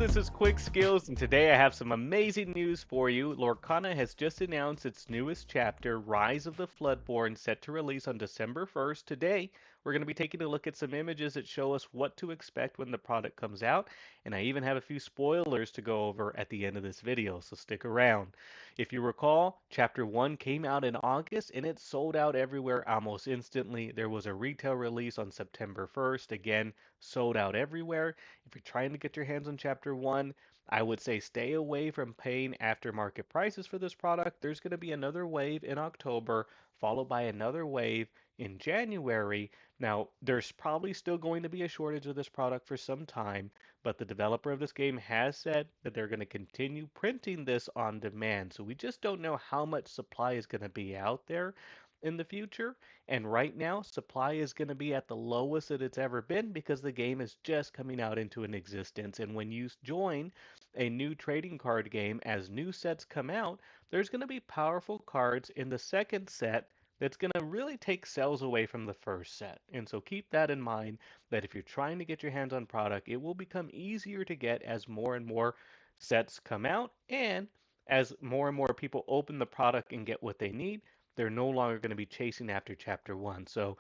this is Quick Skills, and today I have some amazing news for you. Lorcana has just announced its newest chapter, Rise of the Floodborn, set to release on December 1st. Today, we're going to be taking a look at some images that show us what to expect when the product comes out, and I even have a few spoilers to go over at the end of this video, so stick around. If you recall, Chapter 1 came out in August, and it sold out everywhere almost instantly. There was a retail release on September 1st, again, sold out everywhere. If you're trying to get your hands on Chapter 1, I would say stay away from paying aftermarket prices for this product. There's going to be another wave in October, followed by another wave in January. Now, there's probably still going to be a shortage of this product for some time, but the developer of this game has said that they're going to continue printing this on demand. So we just don't know how much supply is going to be out there in the future. And right now, supply is going to be at the lowest that it's ever been because the game is just coming out into an existence. And when you join a new trading card game as new sets come out, there's going to be powerful cards in the second set that's going to really take sales away from the first set. And so keep that in mind that if you're trying to get your hands on product, it will become easier to get as more and more sets come out and as more and more people open the product and get what they need, they're no longer going to be chasing after Chapter 1. So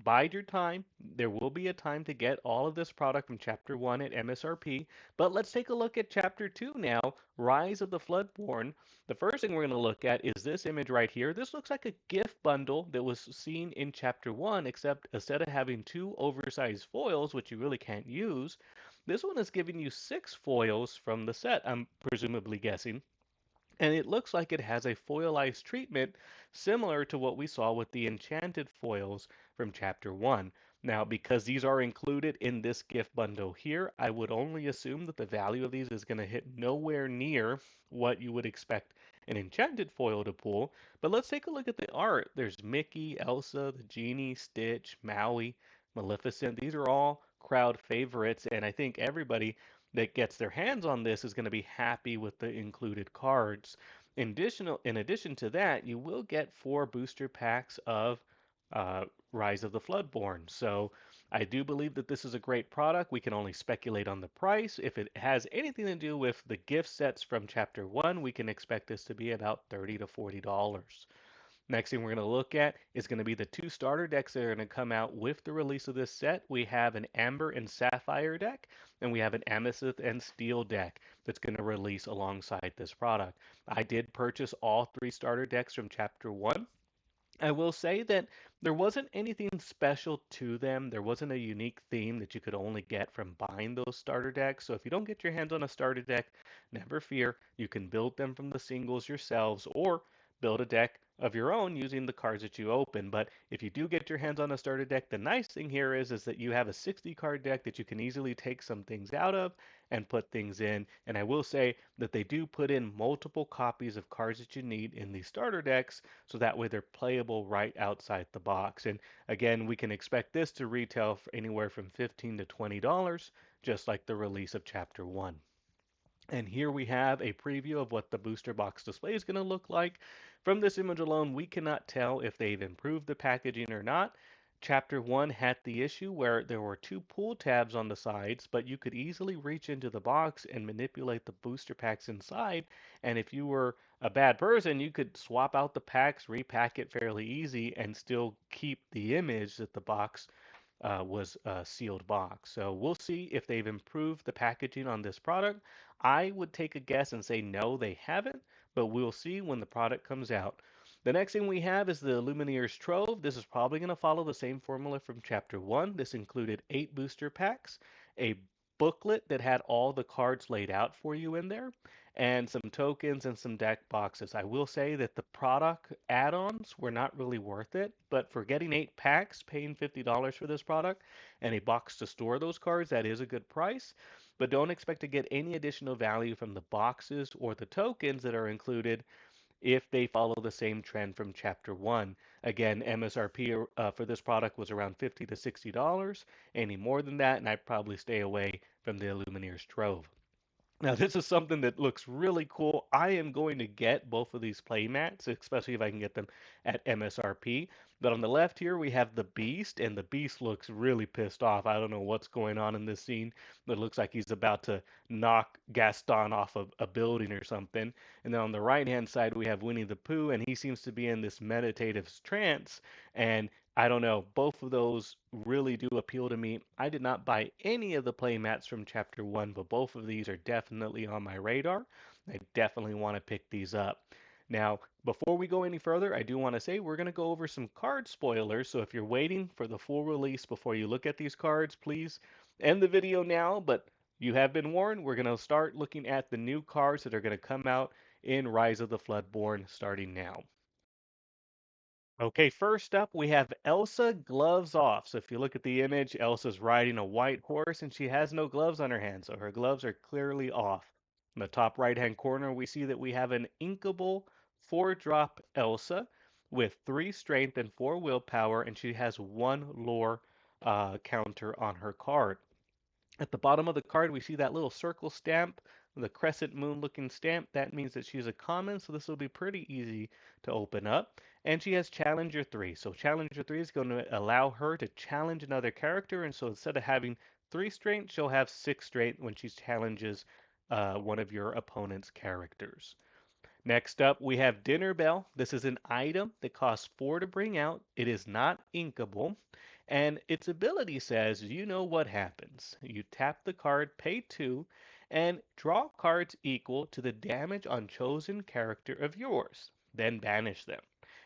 bide your time. There will be a time to get all of this product from Chapter 1 at MSRP. But let's take a look at Chapter 2 now, Rise of the Floodborn. The first thing we're going to look at is this image right here. This looks like a gift bundle that was seen in Chapter 1, except instead of having two oversized foils, which you really can't use, this one is giving you six foils from the set, I'm presumably guessing. And it looks like it has a foilized treatment similar to what we saw with the enchanted foils from Chapter 1. Now, because these are included in this gift bundle here, I would only assume that the value of these is going to hit nowhere near what you would expect an enchanted foil to pull. But let's take a look at the art. There's Mickey, Elsa, the Genie, Stitch, Maui, Maleficent. These are all crowd favorites, and I think everybody that gets their hands on this is going to be happy with the included cards. In addition to that, you will get four booster packs of uh, Rise of the Floodborn. So I do believe that this is a great product. We can only speculate on the price. If it has anything to do with the gift sets from Chapter 1, we can expect this to be about $30 to $40. Next thing we're going to look at is going to be the two starter decks that are going to come out with the release of this set. We have an Amber and Sapphire deck, and we have an Amethyst and Steel deck that's going to release alongside this product. I did purchase all three starter decks from Chapter 1. I will say that there wasn't anything special to them. There wasn't a unique theme that you could only get from buying those starter decks. So if you don't get your hands on a starter deck, never fear. You can build them from the singles yourselves or build a deck of your own using the cards that you open. But if you do get your hands on a starter deck, the nice thing here is that you have a 60 card deck that you can easily take some things out of and put things in. And I will say that they do put in multiple copies of cards that you need in these starter decks so that way they're playable right outside the box. And again, we can expect this to retail for anywhere from $15 to $20, just like the release of Chapter 1. And here we have a preview of what the booster box display is going to look like. From this image alone, we cannot tell if they've improved the packaging or not. Chapter 1 had the issue where there were two pull tabs on the sides, but you could easily reach into the box and manipulate the booster packs inside. And if you were a bad person, you could swap out the packs, repack it fairly easy, and still keep the image that the box was a sealed box. So we'll see if they've improved the packaging on this product. I would take a guess and say no, they haven't, but we'll see when the product comes out. The next thing we have is the Illumineer's Trove. This is probably going to follow the same formula from Chapter 1. This included 8 booster packs, a booklet that had all the cards laid out for you in there, and some tokens and some deck boxes. I will say that the product add-ons were not really worth it, but for getting 8 packs, paying $50 for this product, and a box to store those cards, that is a good price. But don't expect to get any additional value from the boxes or the tokens that are included if they follow the same trend from Chapter 1. Again, MSRP for this product was around $50 to $60. Any more than that, and I'd probably stay away from the Illumineer's Trove. Now, this is something that looks really cool. I am going to get both of these playmats, especially if I can get them at MSRP. But on the left here, we have the Beast, and the Beast looks really pissed off. I don't know what's going on in this scene, but it looks like he's about to knock Gaston off of a building or something. And then on the right-hand side, we have Winnie the Pooh, and he seems to be in this meditative trance. And I don't know, both of those really do appeal to me. I did not buy any of the playmats from Chapter 1, but both of these are definitely on my radar. I definitely want to pick these up. Now, before we go any further, I do want to say we're going to go over some card spoilers. So if you're waiting for the full release before you look at these cards, please end the video now. But you have been warned. We're going to start looking at the new cards that are going to come out in Rise of the Floodborn starting now. Okay, first up we have Elsa gloves off. So if you look at the image, Elsa's riding a white horse and she has no gloves on her hands, so her gloves are clearly off. In the top right-hand corner, we see that we have an inkable 4-drop Elsa with 3 strength and 4 willpower, and she has 1 lore counter on her card. At the bottom of the card, we see that little circle stamp, the crescent moon looking stamp. That means that she's a common, so this will be pretty easy to open up. And she has Challenger 3. So Challenger 3 is going to allow her to challenge another character. And so instead of having 3 strength, she'll have 6 strength when she challenges one of your opponent's characters. Next up, we have Dinner Bell. This is an item that costs 4 to bring out. It is not inkable. And its ability says, you know what happens. You tap the card, pay 2, and draw cards equal to the damage on chosen character of yours. Then banish them.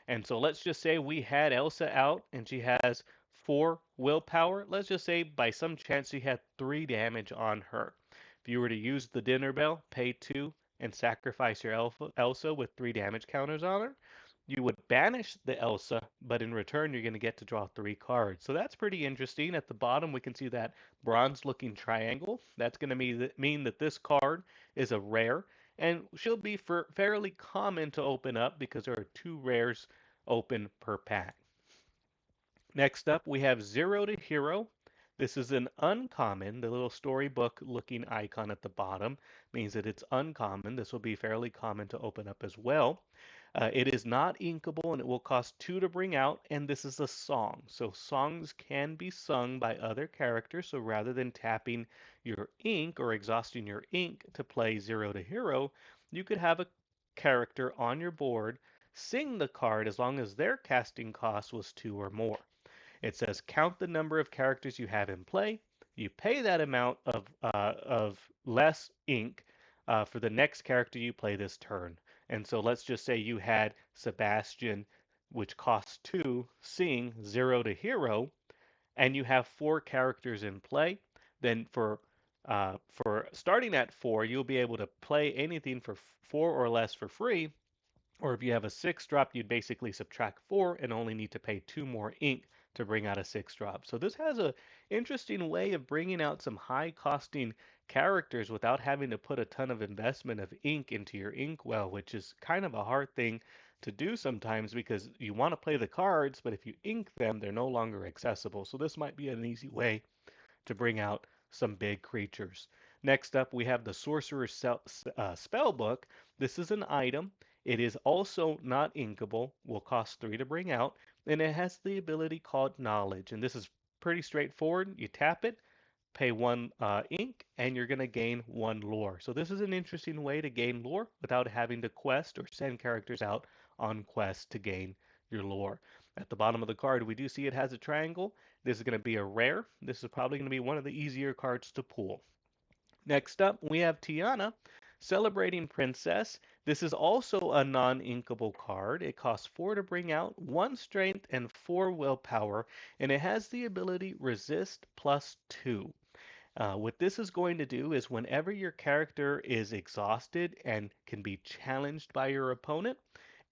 And so let's just say we had Elsa out and she has 4 willpower. Let's just say by some chance she had 3 damage on her. If you were to use the Dinner Bell, pay 2, and sacrifice your Elsa with 3 damage counters on her, you would banish the Elsa, but in return you're going to get to draw 3 cards. So that's pretty interesting. At the bottom we can see that bronze looking triangle. That's going to mean that this card is a rare, and she'll be fairly common to open up because there are 2 rares open per pack. Next up, we have Zero to Hero. This is an uncommon. The little storybook looking icon at the bottom means that it's uncommon. This will be fairly common to open up as well. It is not inkable and it will cost 2 to bring out, and this is a song. So songs can be sung by other characters. So rather than tapping your ink or exhausting your ink to play Zero to Hero, you could have a character on your board sing the card as long as their casting cost was 2 or more. It says count the number of characters you have in play. You pay that amount of less ink for the next character you play this turn. And so let's just say you had Sebastian, which costs 2, sing 0 to hero, and you have 4 characters in play. Then for starting at 4, you'll be able to play anything for 4 or less for free. Or if you have a 6 drop, you'd basically subtract 4 and only need to pay 2 more ink to bring out a 6 drop. So this has a interesting way of bringing out some high costing characters without having to put a ton of investment of ink into your inkwell, which is kind of a hard thing to do sometimes because you want to play the cards, but if you ink them, they're no longer accessible. So this might be an easy way to bring out some big creatures. Next up, we have the Sorcerer's Spellbook. This is an item. It is also not inkable, will cost 3 to bring out, and it has the ability called Knowledge. And this is pretty straightforward. You tap it, pay 1 ink, and you're going to gain 1 lore. So this is an interesting way to gain lore without having to quest or send characters out on quest to gain your lore. At the bottom of the card, we do see it has a triangle. This is going to be a rare. This is probably going to be one of the easier cards to pull. Next up, we have Tiana, Celebrating Princess. This is also a non-inkable card. It costs 4 to bring out, 1 strength, and 4 willpower, and it has the ability Resist plus 2. What this is going to do is whenever your character is exhausted and can be challenged by your opponent,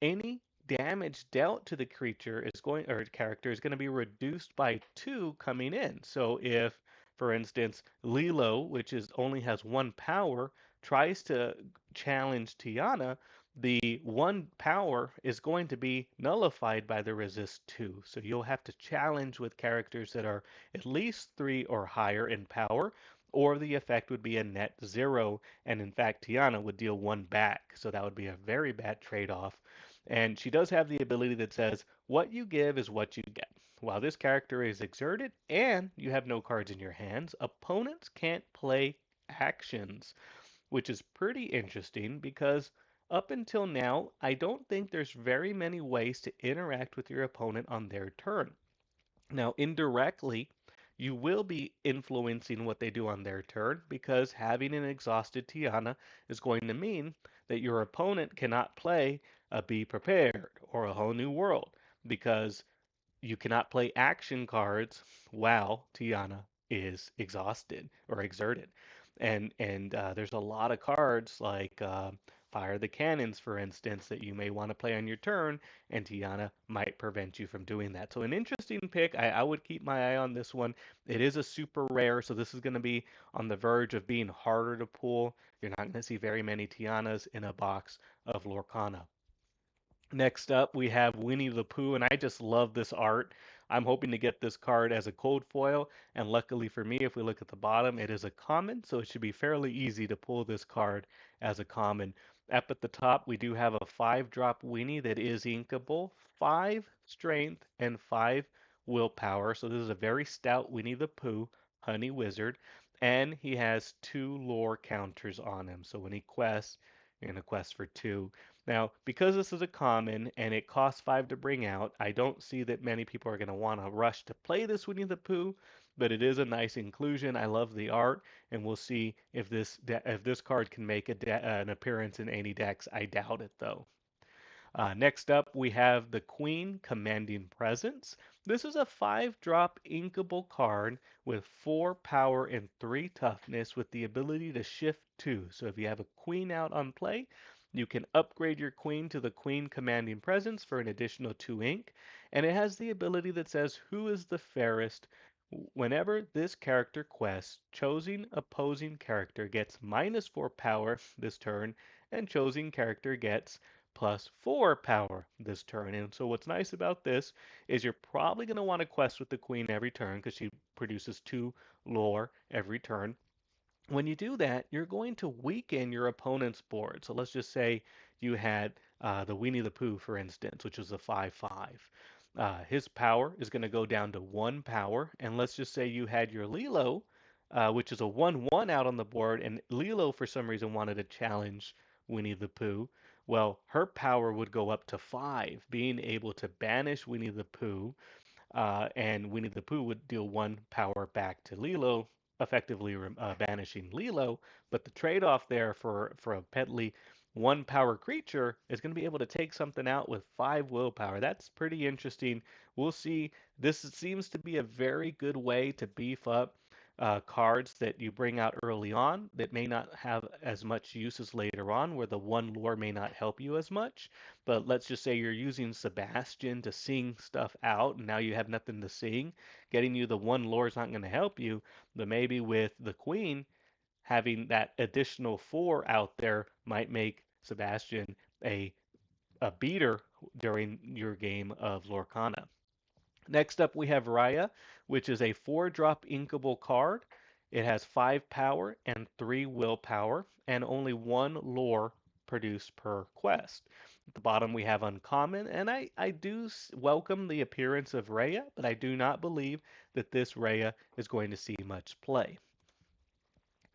any damage dealt to the creature is going or character is going to be reduced by 2 coming in. So if, for instance, Lilo, which is only has 1 power, tries to challenge Tiana, the 1 power is going to be nullified by the resist 2. So you'll have to challenge with characters that are at least 3 or higher in power, or the effect would be a net 0, and in fact Tiana would deal 1 back. So that would be a very bad trade-off. And she does have the ability that says, what you give is what you get. While this character is exerted and you have no cards in your hands, opponents can't play actions, which is pretty interesting because up until now, I don't think there's very many ways to interact with your opponent on their turn. Now, indirectly, you will be influencing what they do on their turn because having an exhausted Tiana is going to mean that your opponent cannot play a Be Prepared or a Whole New World because you cannot play action cards while Tiana is exhausted or exerted. And there's a lot of cards like Fire the Cannons, for instance, that you may want to play on your turn, and Tiana might prevent you from doing that. So an interesting pick. I would keep my eye on this one. It is a super rare, so this is going to be on the verge of being harder to pull. You're not going to see very many Tianas in a box of Lorcana. Next up, we have Winnie the Pooh, and I just love this art. I'm hoping to get this card as a cold foil, and luckily for me, if we look at the bottom, it is a common, so it should be fairly easy to pull this card as a common. Up at the top, we do have a 5-drop Winnie that is inkable, 5 strength, and 5 willpower. So this is a very stout Winnie the Pooh, Honey Wizard, and he has 2 lore counters on him. So when he quests, you're going to quest for 2. Now, because this is a common and it costs 5 to bring out, I don't see that many people are going to want to rush to play this Winnie the Pooh, but it is a nice inclusion. I love the art, and we'll see if this card can make an appearance in any decks. I doubt it though. Next up, we have the Queen Commanding Presence. This is a 5-drop inkable card with 4 power and 3 toughness with the ability to shift 2. So if you have a queen out on play, you can upgrade your queen to the Queen Commanding Presence for an additional 2 ink. And it has the ability that says, who is the fairest? Whenever this character quests, chosen opposing character gets -4 power this turn, and chosen character gets +4 power this turn. And so what's nice about this is you're probably going to want to quest with the queen every turn because she produces 2 lore every turn. When you do that, you're going to weaken your opponent's board. So let's just say you had the Winnie the Pooh, for instance, which is a 5/5. His power is going to go down to 1 power. And let's just say you had your Lilo, which is a 1/1 out on the board, and Lilo, for some reason, wanted to challenge Winnie the Pooh. Well, her power would go up to 5, being able to banish Winnie the Pooh, and Winnie the Pooh would deal 1 power back to Lilo, effectively banishing Lilo. But the trade-off there for a Petley 1 power creature is going to be able to take something out with 5 willpower. That's pretty interesting. We'll see. This seems to be a very good way to beef up cards that you bring out early on that may not have as much use as later on, where the one lore may not help you as much. But let's just say you're using Sebastian to sing stuff out, and now you have nothing to sing. Getting you the one lore is not going to help you, but maybe with the Queen, having that additional 4 out there might make Sebastian a, a beater during your game of Lorcana. Next up, we have Raya, which is a 4-drop inkable card. It has 5 power and 3 willpower, and only 1 lore produced per quest. At the bottom, we have Uncommon, and I do welcome the appearance of Raya, but I do not believe that this Raya is going to see much play.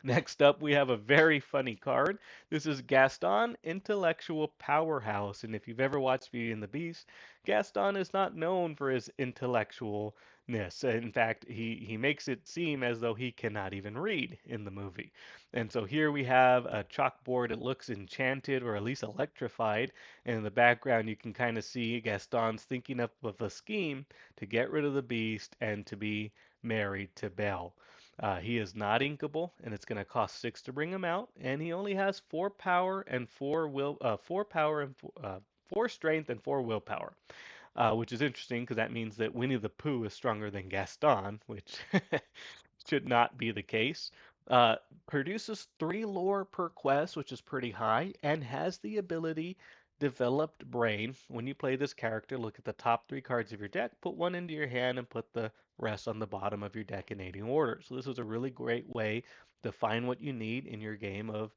Next up, we have a very funny card. This is Gaston, Intellectual Powerhouse. And if you've ever watched Beauty and the Beast, Gaston is not known for his intellectualness. In fact, he makes it seem as though he cannot even read in the movie. And so here we have a chalkboard. It looks enchanted or at least electrified. And in the background, you can kind of see Gaston's thinking up of a scheme to get rid of the Beast and to be married to Belle. He is not inkable, and it's going to cost 6 to bring him out. And he only has 4 power and 4 strength and 4 willpower, which is interesting because that means that Winnie the Pooh is stronger than Gaston, which should not be the case. Uh, Produces 3 lore per quest, which is pretty high, and has the ability Developed Brain. When you play this character, look at the top 3 cards of your deck, put one into your hand, and put the rest on the bottom of your deck in aiding order. So this is a really great way to find what you need in your game of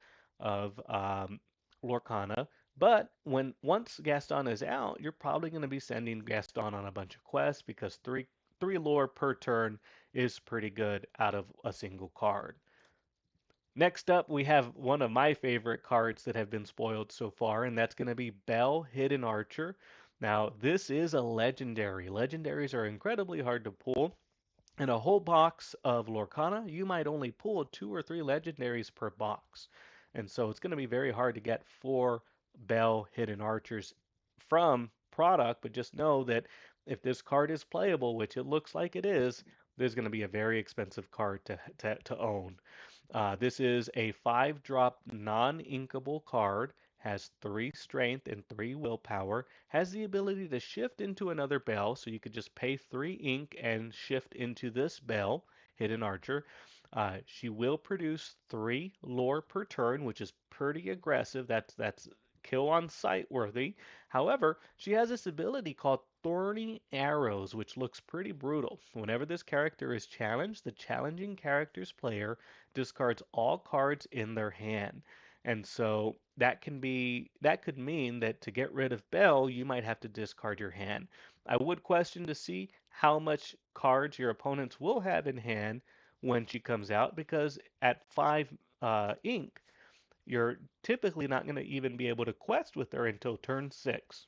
Lorcana But when once Gaston is out, you're probably going to be sending Gaston on a bunch of quests because three lore per turn is pretty good out of a single card. Next up, we have one of my favorite cards that have been spoiled so far, and that's going to be Belle Hidden Archer. Now, this is a legendary. Legendaries are incredibly hard to pull. In a whole box of Lorcana, you might only pull two or three legendaries per box. And so it's going to be very hard to get four Belle Hidden Archers from product, but just know that if this card is playable, which it looks like it is, there's going to be a very expensive card to own. This is a 5-drop non-inkable card, has 3 strength and 3 willpower, has the ability to shift into another Belle, so you could just pay 3 ink and shift into this Belle, Hidden Archer. She will produce 3 lore per turn, which is pretty aggressive. That's kill on sight worthy. However, she has this ability called Thorny Arrows, which looks pretty brutal. Whenever this character is challenged, the challenging character's player discards all cards in their hand. And so that could mean that to get rid of Belle, you might have to discard your hand. I would question to see how much cards your opponents will have in hand when she comes out, because at 5 ink, you're typically not going to even be able to quest with her until turn 6.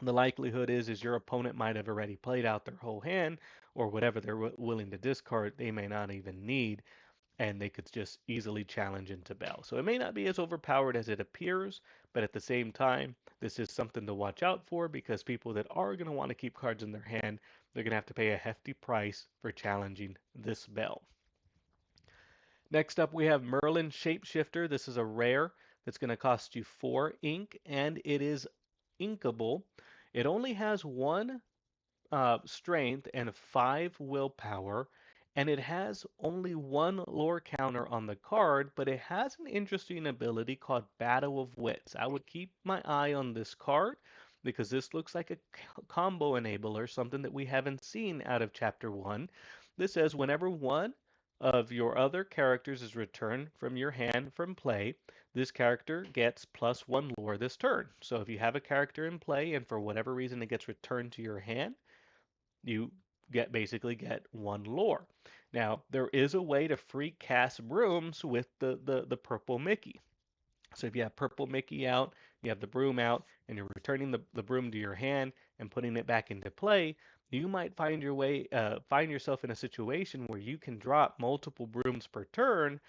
The likelihood is your opponent might have already played out their whole hand, or whatever they're willing to discard, they may not even need, and they could just easily challenge into Belle. So it may not be as overpowered as it appears, but at the same time, this is something to watch out for, because people that are going to want to keep cards in their hand, they're going to have to pay a hefty price for challenging this Belle. Next up, we have Merlin Shapeshifter. This is a rare that's going to cost you 4 ink, and it is inkable. It only has 1 strength and 5 willpower, and it has only 1 lore counter on the card, but it has an interesting ability called Battle of Wits. I would keep my eye on this card because this looks like a combo enabler, something that we haven't seen out of Chapter 1. This says whenever one of your other characters is returned from your hand from play, this character gets +1 lore this turn. So if you have a character in play and for whatever reason it gets returned to your hand, you basically get 1 lore. Now, there is a way to free cast brooms with the purple Mickey. So if you have purple Mickey out, you have the broom out, and you're returning the broom to your hand and putting it back into play, you might find yourself in a situation where you can drop multiple brooms per turn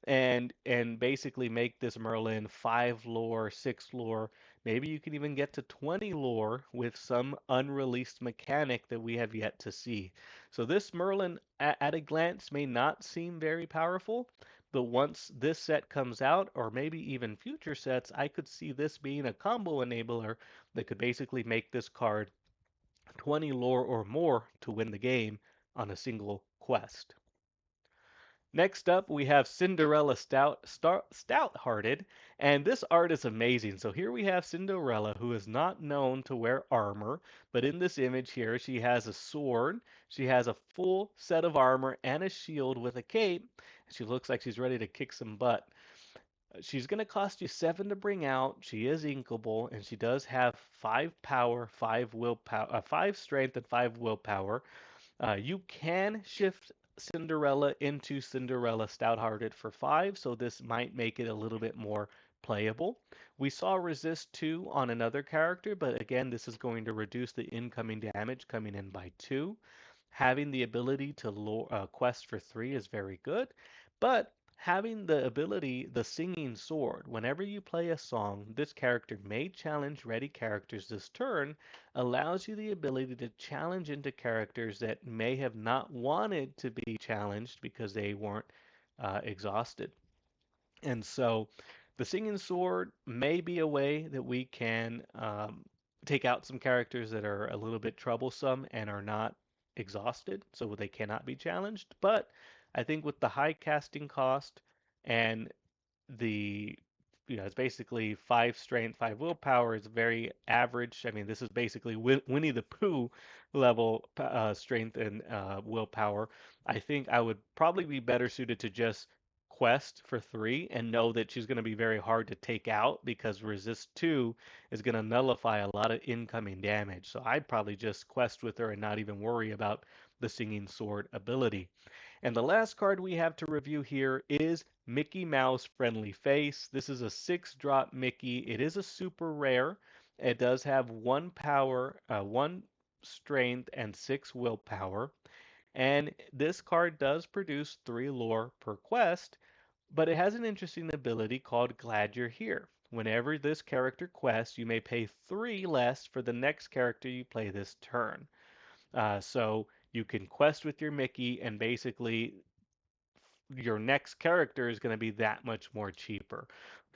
and basically make this Merlin 5 lore, 6 lore. Maybe you can even get to 20 lore with some unreleased mechanic that we have yet to see. So this Merlin at a glance may not seem very powerful, but once this set comes out, or maybe even future sets, I could see this being a combo enabler that could basically make this card 20 lore or more to win the game on a single quest. Next up, we have Cinderella Stouthearted, and this art is amazing. So here we have Cinderella, who is not known to wear armor, but in this image here, she has a sword, she has a full set of armor, and a shield with a cape. She looks like she's ready to kick some butt. She's going to cost you 7 to bring out. She is inkable, and she does have 5 power, 5 willpower, 5 strength, and 5 willpower. You can shift Cinderella into Cinderella Stouthearted for 5, so this might make it a little bit more playable. We saw resist 2 on another character, but again, this is going to reduce the incoming damage coming in by 2. Having the ability to quest for 3 is very good, but having the ability, the singing sword, whenever you play a song, this character may challenge ready characters this turn, allows you the ability to challenge into characters that may have not wanted to be challenged because they weren't exhausted. And so the Singing Sword may be a way that we can take out some characters that are a little bit troublesome and are not exhausted, so they cannot be challenged. But I think with the high casting cost and the it's basically 5 strength, 5 willpower is very average. I mean, this is basically Winnie the Pooh level strength and willpower. I think I would probably be better suited to just quest for 3 and know that she's going to be very hard to take out because resist 2 is going to nullify a lot of incoming damage. So I'd probably just quest with her and not even worry about the Singing Sword ability. And the last card we have to review here is Mickey Mouse Friendly Face. This is a 6-drop Mickey. It is a super rare. It does have 1 power, 1 strength, and 6 willpower. And this card does produce 3 lore per quest, but it has an interesting ability called Glad You're Here. Whenever this character quests, you may pay 3 less for the next character you play this turn. So you can quest with your Mickey, and basically your next character is going to be that much more cheaper.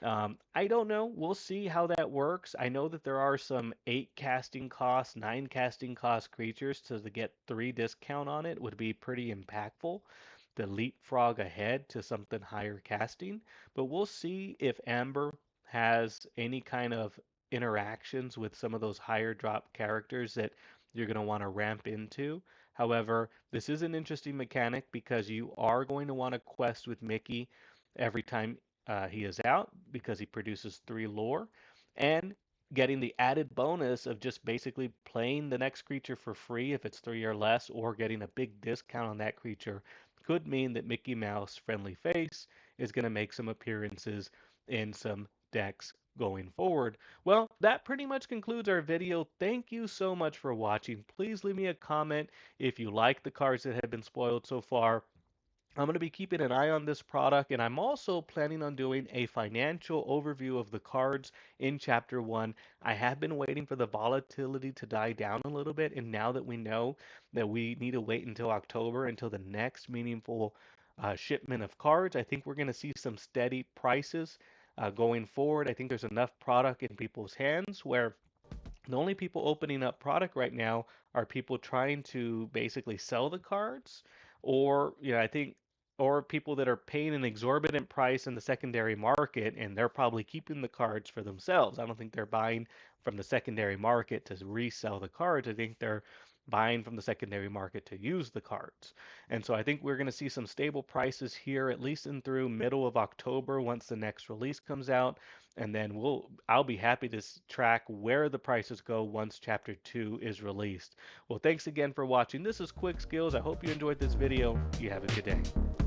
I don't know. We'll see how that works. I know that there are some 8 casting costs, 9 casting cost creatures, so to get 3 discount on it would be pretty impactful to leapfrog ahead to something higher casting. But we'll see if Amber has any kind of interactions with some of those higher drop characters that you're going to want to ramp into. However, this is an interesting mechanic because you are going to want to quest with Mickey every time he is out because he produces 3 lore, and getting the added bonus of just basically playing the next creature for free if it's 3 or less, or getting a big discount on that creature could mean that Mickey Mouse Friendly Face is going to make some appearances in some decks going forward. Well, that pretty much concludes our video. Thank you so much for watching. Please leave me a comment if you like the cards that have been spoiled so far. I'm going to be keeping an eye on this product, and I'm also planning on doing a financial overview of the cards in Chapter 1. I have been waiting for the volatility to die down a little bit, and now that we know that we need to wait until October until the next meaningful shipment of cards, I think we're going to see some steady prices going forward. I think there's enough product in people's hands where the only people opening up product right now are people trying to basically sell the cards, or I think, or people that are paying an exorbitant price in the secondary market and they're probably keeping the cards for themselves. I don't think they're buying from the secondary market to resell the cards. I think they're buying from the secondary market to use the cards. And so I think we're going to see some stable prices here at least in through middle of October once the next release comes out, and then I'll be happy to track where the prices go once chapter 2 is released. Well, thanks again for watching. This is Quick Skills. I hope you enjoyed this video. You have a good day.